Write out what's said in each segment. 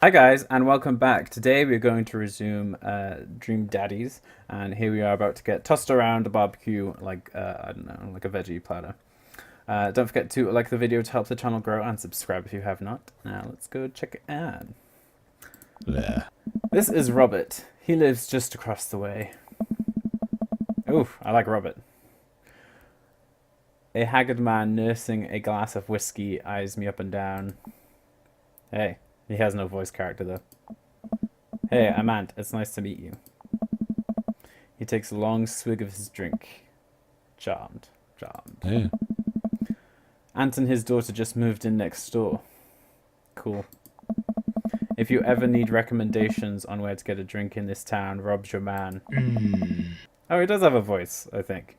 Hi guys, and welcome back. Today we're going to resume Dream Daddies, and here we are about to get tossed around a barbecue like I don't know, like a veggie platter. Don't forget to like the video to help the channel grow and subscribe if you have not. Now let's go check it out. Yeah. This is Robert. He lives just across the way. Ooh, I like Robert. A haggard man nursing a glass of whiskey eyes me up and down. Hey, he has no voice character though. Hey, I'm Ant. It's nice to meet you. He takes a long swig of his drink. Charmed. Charmed. Yeah. Ant and his daughter just moved in next door. Cool. If you ever need recommendations on where to get a drink in this town, Rob's your man. Oh, he does have a voice, I think.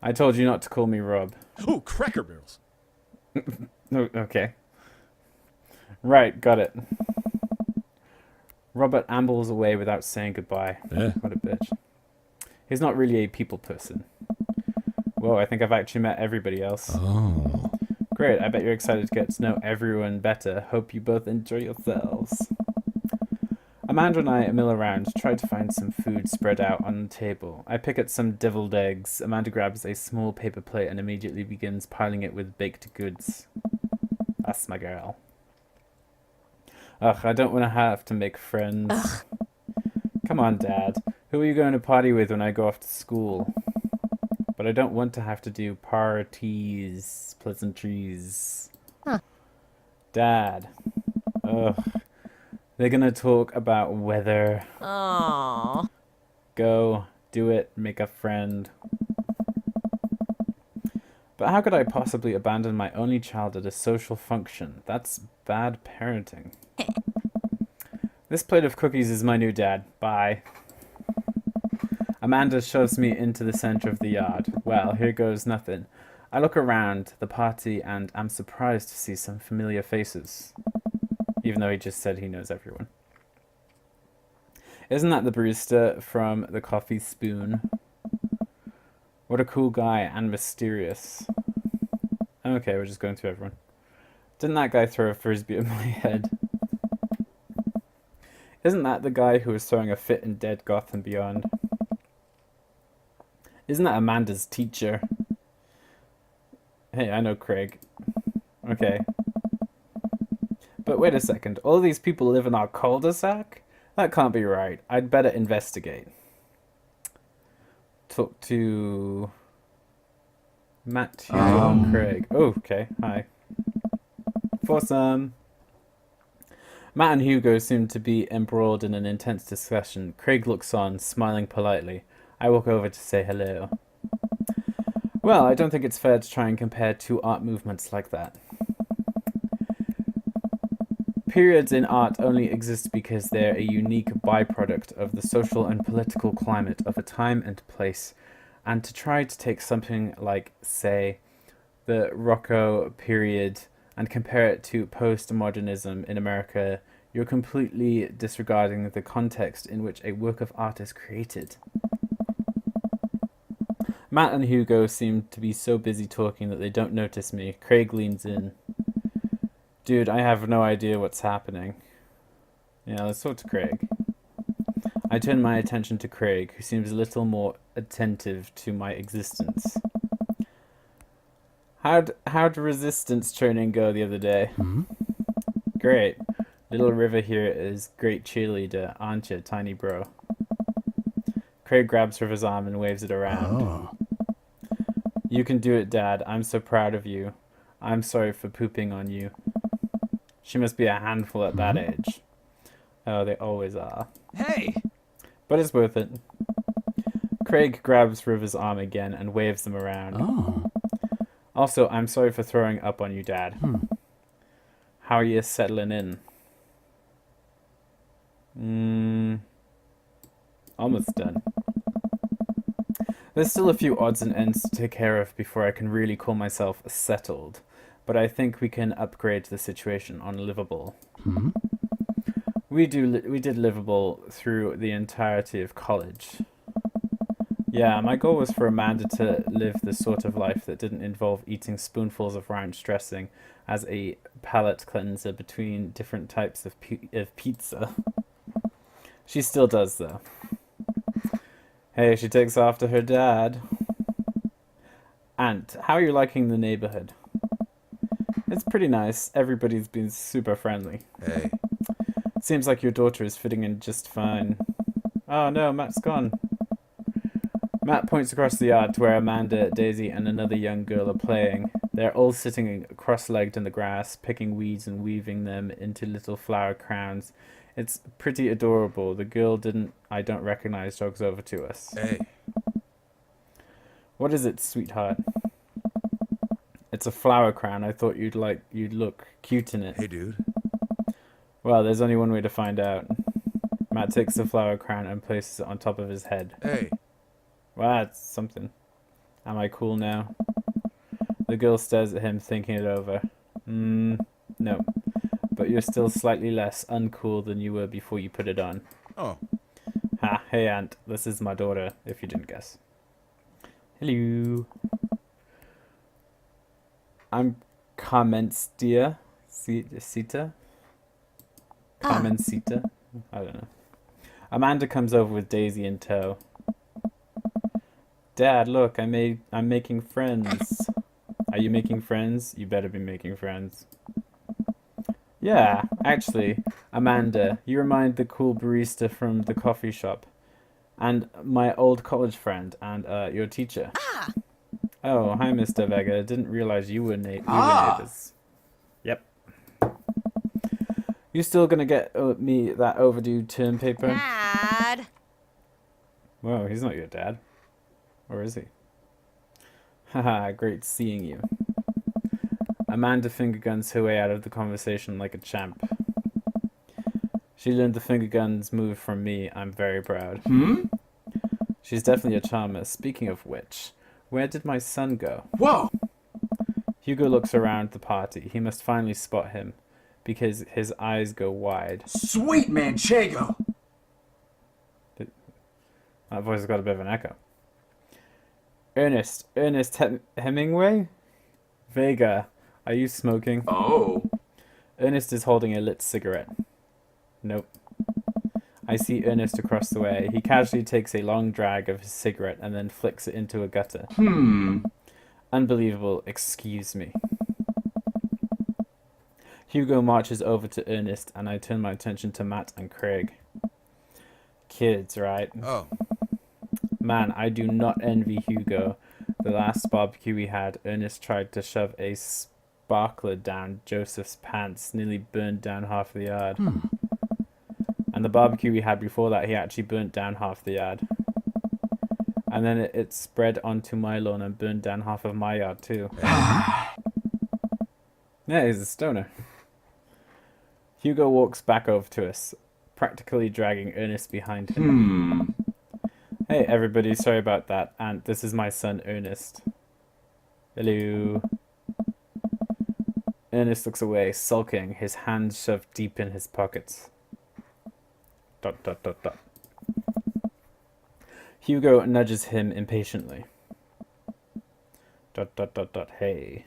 I told you not to call me Rob. Oh, Cracker Barrels. Oh, okay. Right, got it. Robert ambles away without saying goodbye. Yeah. What a bitch. He's not really a people person. Whoa, I think I've actually met everybody else. Oh. Great, I bet you're excited to get to know everyone better. Hope you both enjoy yourselves. Amanda and I mill around, try to find some food spread out on the table. I pick at some deviled eggs. Amanda grabs a small paper plate and immediately begins piling it with baked goods. That's my girl. Ugh, I don't want to have to make friends. Ugh. Come on, Dad. Who are you going to party with when I go off to school? But I don't want to have to do parties, pleasantries. Huh. Dad. Ugh. They're gonna talk about weather. Aww. Go, do it, make a friend. But how could I possibly abandon my only child at a social function? That's bad parenting. This plate of cookies is my new dad. Bye. Amanda shoves me into the center of the yard. Well, here goes nothing. I look around the party and am surprised to see some familiar faces. Even though he just said he knows everyone. Isn't that the barista from the Coffee Spoon? What a cool guy and mysterious. Okay, we're just going through everyone. Didn't that guy throw a frisbee at my head? Isn't that the guy who was throwing a fit in Dead Gotham Beyond? Isn't that Amanda's teacher? Hey, I know Craig. Okay. But wait a second, all these people live in our cul-de-sac? That can't be right. I'd better investigate. Talk to Matt, Hugo, and Craig. Oh, okay, hi. Foursome. Matt and Hugo seem to be embroiled in an intense discussion. Craig looks on, smiling politely. I walk over to say hello. Well, I don't think it's fair to try and compare two art movements like that. Periods in art only exist because they're a unique byproduct of the social and political climate of a time and place, and to try to take something like, say, the Rococo period and compare it to postmodernism in America, you're completely disregarding the context in which a work of art is created. Matt and Hugo seem to be so busy talking that they don't notice me. Craig leans in. Dude, I have no idea what's happening. Yeah, let's talk to Craig. I turn my attention to Craig, who seems a little more attentive to my existence. How'd resistance training go the other day? Mm-hmm. Great. Little River here is great cheerleader, aren't you, tiny bro? Craig grabs River's arm and waves it around. Oh. You can do it, Dad. I'm so proud of you. I'm sorry for pooping on you. She must be a handful at that age. Oh, they always are. Hey! But it's worth it. Craig grabs River's arm again and waves them around. Oh. Also, I'm sorry for throwing up on you, Dad. How are you settling in? Almost done. There's still a few odds and ends to take care of before I can really call myself settled. But I think we can upgrade the situation on livable. We did livable through the entirety of college. Yeah, my goal was for Amanda to live the sort of life that didn't involve eating spoonfuls of ranch dressing as a palate cleanser between different types of pizza. She still does, though. Hey, she takes after her dad. Aunt, how are you liking the neighborhood? It's pretty nice. Everybody's been super friendly. Hey. Seems like your daughter is fitting in just fine. Oh no, Matt's gone. Matt points across the yard to where Amanda, Daisy, and another young girl are playing. They're all sitting cross-legged in the grass, picking weeds and weaving them into little flower crowns. It's pretty adorable. The girl I don't recognize, jogs over to us. Hey. What is it, sweetheart? It's a flower crown. I thought you'd look cute in it. Hey, dude. Well, there's only one way to find out. Matt takes the flower crown and places it on top of his head. Hey. Well, that's something. Am I cool now? The girl stares at him, thinking it over. No. But you're still slightly less uncool than you were before you put it on. Oh. Ha, hey Aunt, this is my daughter, if you didn't guess. Hello. I'm Carmencita. Sita? Carmencita? I don't know. Amanda comes over with Daisy in tow. Dad, look, I'm making friends. Are you making friends? You better be making friends. Yeah, actually, Amanda, you remind the cool barista from the coffee shop. And my old college friend, and your teacher. Oh, hi, Mr. Vega. Didn't realize you were neighbors. Yep. You still gonna get me that overdue term paper? Dad. Whoa, he's not your dad. Or is he? Haha, great seeing you. Amanda finger guns her way out of the conversation like a champ. She learned the finger guns move from me. I'm very proud. She's definitely a charmer. Speaking of which, where did my son go? Whoa! Hugo looks around the party. He must finally spot him, because his eyes go wide. Sweet Manchego! That voice has got a bit of an echo. Ernest Hemingway? Vega, are you smoking? Oh. Ernest is holding a lit cigarette. Nope. I see Ernest across the way. He casually takes a long drag of his cigarette and then flicks it into a gutter. Unbelievable. Excuse me. Hugo marches over to Ernest, and I turn my attention to Matt and Craig. Kids, right? Oh. Man, I do not envy Hugo. The last barbecue we had, Ernest tried to shove a sparkler down Joseph's pants, nearly burned down half the yard. And the barbecue we had before that, he actually burnt down half the yard. And then it spread onto my lawn and burned down half of my yard too. Yeah, he's a stoner. Hugo walks back over to us, practically dragging Ernest behind him. Hey everybody, sorry about that. And this is my son Ernest. Hello. Ernest looks away, sulking, his hands shoved deep in his pockets. ... Hugo nudges him impatiently. ... Hey.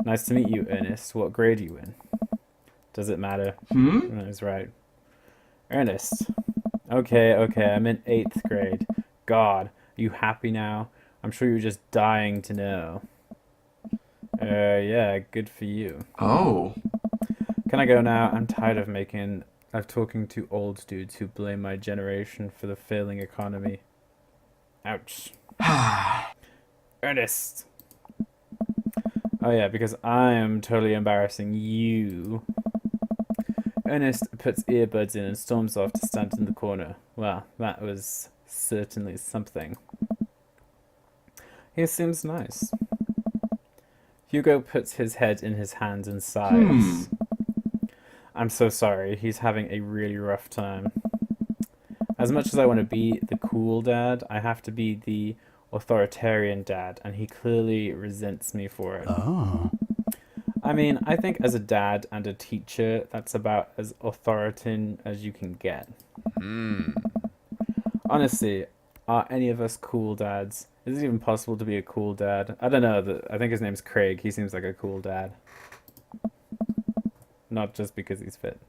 Nice to meet you, Ernest. What grade are you in? Does it matter? He's right. Ernest. Okay, I'm in 8th grade. God, are you happy now? I'm sure you're just dying to know. Yeah, good for you. Oh. Can I go now? I'm tired of talking to old dudes who blame my generation for the failing economy. Ouch. Ernest. Oh yeah, because I am totally embarrassing you. Ernest puts earbuds in and storms off to stand in the corner. Well, that was certainly something. He seems nice. Hugo puts his head in his hands and sighs. I'm so sorry. He's having a really rough time. As much as I want to be the cool dad, I have to be the authoritarian dad, and he clearly resents me for it. Oh. I mean, I think as a dad and a teacher, that's about as authoritarian as you can get. Honestly, Are any of us cool dads? Is it even possible to be a cool dad? I don't know. I think his name's Craig. He seems like a cool dad. Not just because he's fit.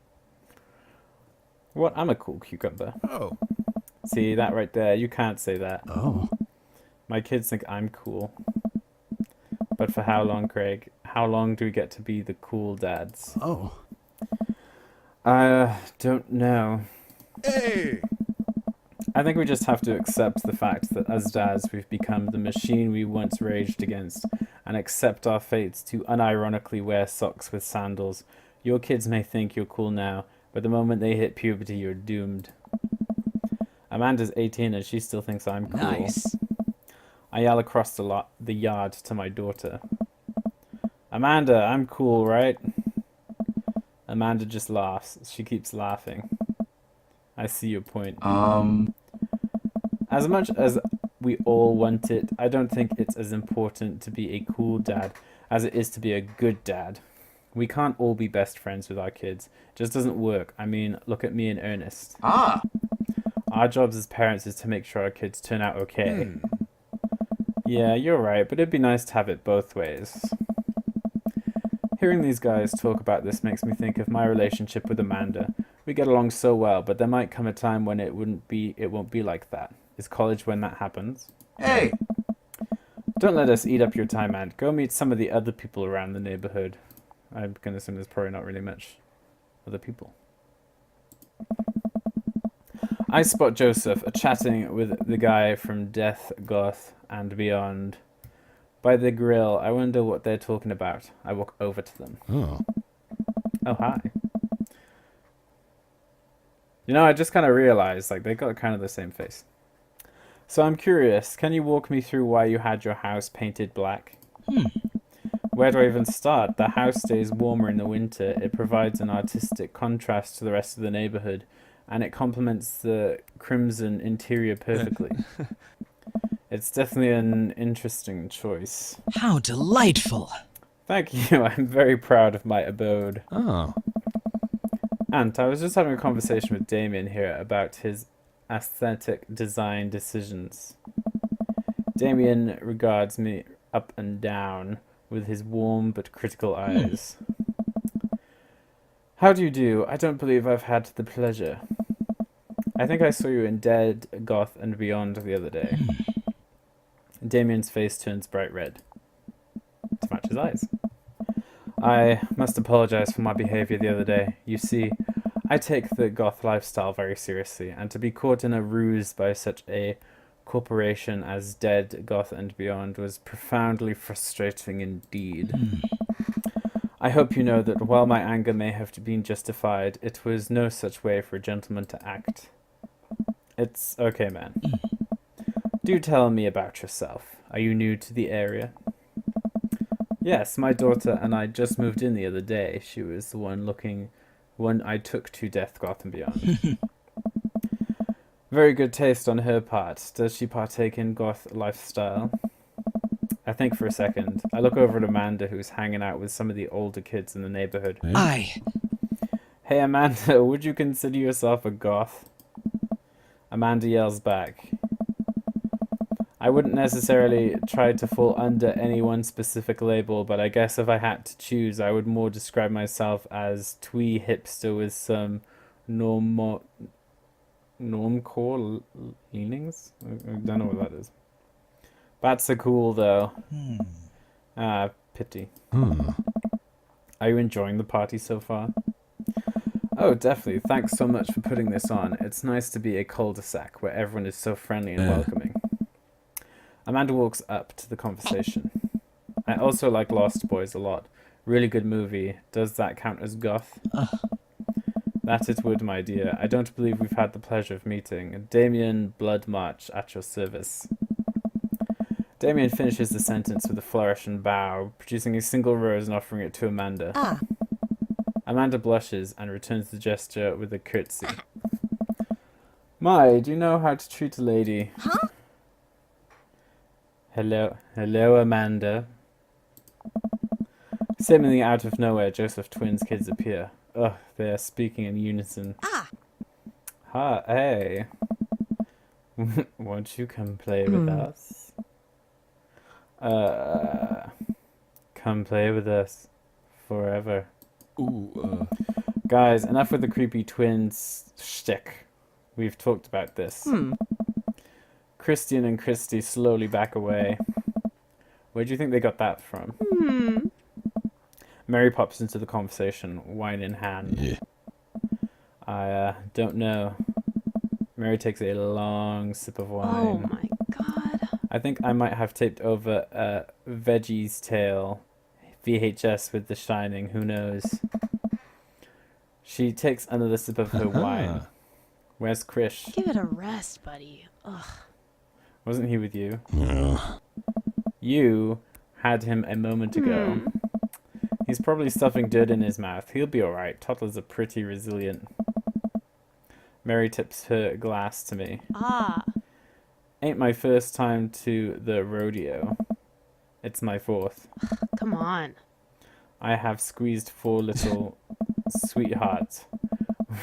What? I'm a cool cucumber. Oh. See, that right there? You can't say that. Oh. My kids think I'm cool. But for how long, Craig? How long do we get to be the cool dads? Oh. I don't know. Hey! I think we just have to accept the fact that as dads we've become the machine we once raged against and accept our fates to unironically wear socks with sandals. Your kids may think you're cool now, but the moment they hit puberty you're doomed. Amanda's 18 and she still thinks I'm cool. Nice. I yell across the yard to my daughter. Amanda, I'm cool, right? Amanda just laughs. She keeps laughing. I see your point. As much as we all want it, I don't think it's as important to be a cool dad as it is to be a good dad. We can't all be best friends with our kids. It just doesn't work. I mean, look at me and Ernest. Our jobs as parents is to make sure our kids turn out okay. Yeah, you're right, but it'd be nice to have it both ways. Hearing these guys talk about this makes me think of my relationship with Amanda. We get along so well, but there might come a time when it won't be like that. Is college when that happens? Hey! Don't let us eat up your time, Ant. Go meet some of the other people around the neighborhood. I'm gonna assume there's probably not really much other people. I spot Joseph chatting with the guy from Death, Goth, and Beyond. By the grill, I wonder what they're talking about. I walk over to them. Oh. Oh, hi. You know, I just kind of realized, like, they got kind of the same face. So I'm curious, can you walk me through why you had your house painted black? Where do I even start? The house stays warmer in the winter. It provides an artistic contrast to the rest of the neighborhood, and it complements the crimson interior perfectly. It's definitely an interesting choice. How delightful. Thank you. I'm very proud of my abode. Oh. Ant, I was just having a conversation with Damien here about his aesthetic design decisions. Damien regards me up and down with his warm but critical eyes. How do you do? I don't believe I've had the pleasure. I think I saw you in Dead, Goth, and Beyond the other day. Damien's face turns bright red to match his eyes. I must apologize for my behavior the other day. You see, I take the goth lifestyle very seriously, and to be caught in a ruse by such a corporation as Dead, Goth, and Beyond was profoundly frustrating indeed. I hope you know that while my anger may have been justified, it was no such way for a gentleman to act. It's okay, man. Do tell me about yourself. Are you new to the area? Yes, my daughter and I just moved in the other day. She was the one I took to Death, Goth, and Beyond. Very good taste on her part. Does she partake in goth lifestyle? I think for a second. I look over at Amanda, who's hanging out with some of the older kids in the neighborhood. Aye. Hey, Amanda, would you consider yourself a goth? Amanda yells back. I wouldn't necessarily try to fall under any one specific label, but I guess if I had to choose, I would more describe myself as twee hipster with some normcore leanings? I don't know what that is. Bats are cool, though. Ah, pity. Are you enjoying the party so far? Oh, definitely. Thanks so much for putting this on. It's nice to be a cul-de-sac where everyone is so friendly and welcoming. Amanda walks up to the conversation. I also like Lost Boys a lot. Really good movie. Does that count as goth? That it would, my dear. I don't believe we've had the pleasure of meeting. Damien Bloodmarch at your service. Damien finishes the sentence with a flourish and bow, producing a single rose and offering it to Amanda. Amanda blushes and returns the gesture with a curtsy. My, do you know how to treat a lady? Huh? Hello, Amanda. Seemingly out of nowhere, Joseph twins' kids appear. Ugh, they are speaking in unison. Hi, hey. Won't you come play with us? Come play with us forever. Ooh, Guys, enough with the creepy twins shtick. We've talked about this. Christian and Christy slowly back away. Where do you think they got that from? Mary pops into the conversation, wine in hand. yeah. I don't know. Mary takes a long sip of Oh wine. my god. I think I might have taped over a Veggie's Tale VHS with The Shining. Who knows? She takes another sip of her wine. Where's Krish? Give it a rest, buddy. Ugh. Wasn't he with you? No. You had him a moment ago. He's probably stuffing dirt in his mouth. He'll be alright. Toddlers are pretty resilient. Mary tips her glass to me. Ah. Ain't my first time to the rodeo. It's my fourth. Come on. I have squeezed 4 little sweethearts.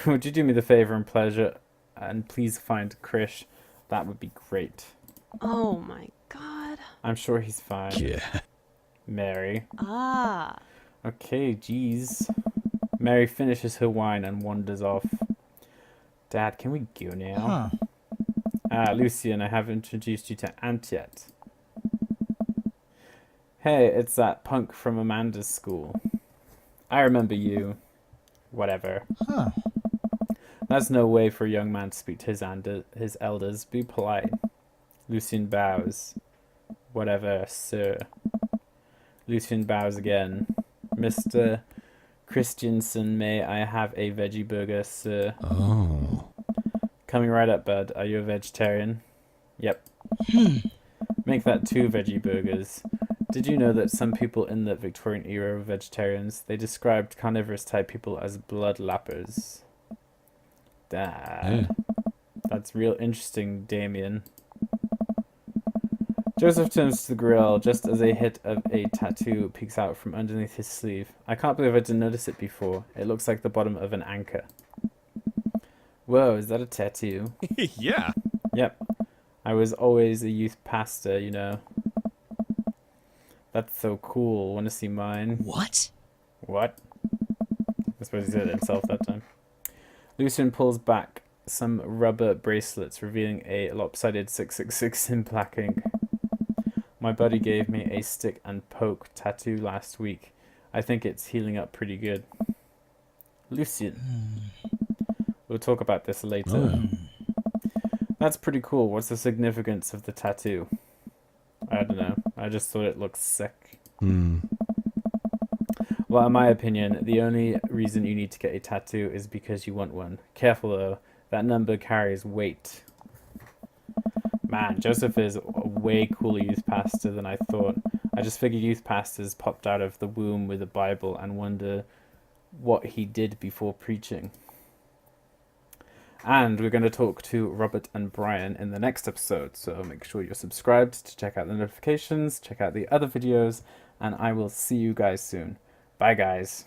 Would you do me the favor and pleasure and please find Krish? That would be great. Oh my god. I'm sure he's fine. Yeah. Mary. Ah. Okay, geez. Mary finishes her wine and wanders off. Dad, can we go now? Lucian, I haven't introduced you to Aunt yet. Hey, it's that punk from Amanda's school. I remember you. Whatever. That's no way for a young man to speak to his elders. Be polite. Lucian bows. Whatever, sir. Lucian bows again. Mr. Christensen, may I have a veggie burger, sir? Oh. Coming right up, bud. Are you a vegetarian? Yep. Make that 2 veggie burgers. Did you know that some people in the Victorian era were vegetarians? They described carnivorous type people as bloodlappers. Dad. That's real interesting, Damien. Joseph turns to the grill just as a hit of a tattoo peeks out from underneath his sleeve. I can't believe I didn't notice it before. It looks like the bottom of an anchor. Whoa, is that a tattoo? Yeah. Yep. I was always a youth pastor, you know. That's so cool. Want to see mine? What? What? I suppose he said it himself that time. Lucian pulls back some rubber bracelets, revealing a lopsided 666 in black ink. My buddy gave me a stick and poke tattoo last week. I think it's healing up pretty good. Lucian. We'll talk about this later. That's pretty cool. What's the significance of the tattoo? I don't know. I just thought it looked sick. Well, in my opinion, the only reason you need to get a tattoo is because you want one. Careful though, that number carries weight. Man, Joseph is a way cooler youth pastor than I thought. I just figured youth pastors popped out of the womb with a Bible and wonder what he did before preaching. And we're going to talk to Robert and Brian in the next episode, so make sure you're subscribed to check out the notifications, check out the other videos, and I will see you guys soon. Bye, guys.